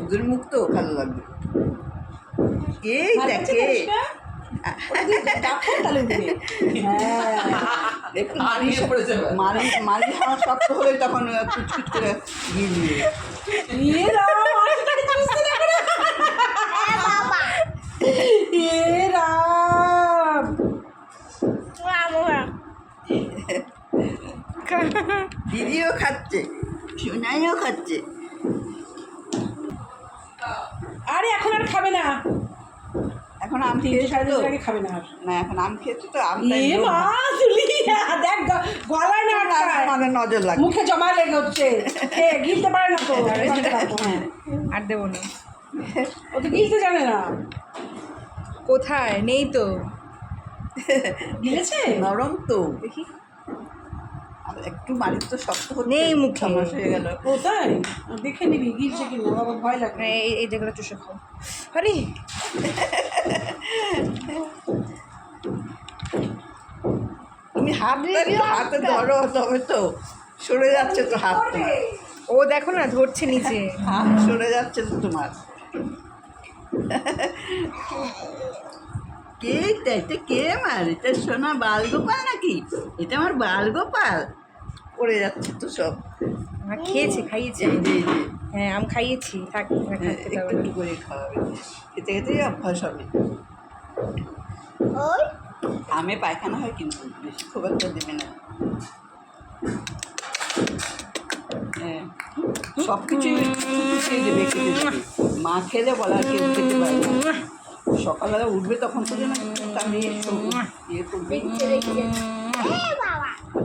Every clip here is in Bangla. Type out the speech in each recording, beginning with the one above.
ওদের মুখ তো ভালো লাগবে। কে দেখে একটু মালিশ আমার শক্ত হলে তখন কুচকুচ করে গিয়ে দিয়ে দিদিও খাচ্ছে, সোনাইও খাচ্ছে। আরে এখন আর খাবে না, এখন আম 3-4 খেয়েছে তো, দিন আগে খাবে না। না এখন আম খেয়েছে তো আম দেখ গলায় না আমাদের নজর লাগে, মুখে জমা লেগে হচ্ছে, গিলতে পারে না তো। আর দেবো না, ও তো গিলতে জানে না। কোথায় নেই তো, গিলেছে নরম তো, দেখি আর একটু মালিশ তো শক্ত হচ্ছে, নেই মুখে। সমস্যা হয়ে গেল। কোথায় দেখে নিবি গিলছে কিনা, বাবা ভয় লাগে। এই জায়গাটা চুষে খাও। আরে তুমি হাতে ধরো, তবে তো সরে যাচ্ছে তো হাত, তোমার ও দেখো না ধরছে নিচে, হাত সরে যাচ্ছে তো তোমার। কে এটা? কে আমার এটা? সোনা বালগোপাল নাকি? এটা আমার বালগোপাল, পড়ে যাচ্ছে তো সব। আমার খেয়েছে, খাইয়েছে। এই যে, এই যে, হ্যাঁ আম খাইয়েছি, থাক একটু একটু করে খাওয়াবে, খেতে খেতেই অভ্যাস হবে। আমে পায়খানা হয় কিন্তু বেশি খুব একটা দেবে না। হ্যাঁ, সব কিছুই খুশিয়ে দেবে, খেতে দেবে। মা খেলে বলার কেউ খেতে পারে না। সকালবেলা উঠবে তখন তো যেন আমি ইয়ে করবে,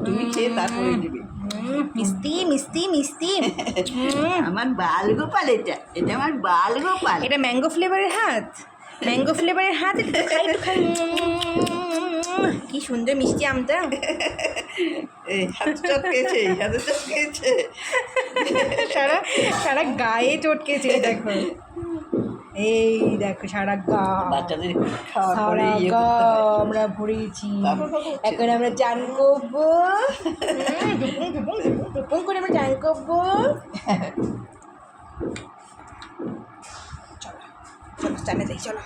তুমি খেয়ে তারপরে দেবে। মিষ্টি মিষ্টি মিষ্টি। আমার বালগোপাল, এটা এটা আমার বালগোপাল। এটা ম্যাঙ্গো ফ্লেভারের হাত, ম্যাঙ্গো ফ্লেভারের হাত। একটু খাই, একটু খাই। কি সুন্দর মিষ্টি আমটা। এই হাতে চটকেছে, এই হাতে চটকেছে, সারা সারা গায়ে চটকেছে। দেখো, এই দেখো সারা গা, বাচ্চাদের খাওয়ার পরে সারা ইয়ে গা করতে হয়। আমরা ভরেছি। এখন আমরা চান করবো, টুপুং করে আমরা চান করবো। চলো চলো চানে যাই, চলো।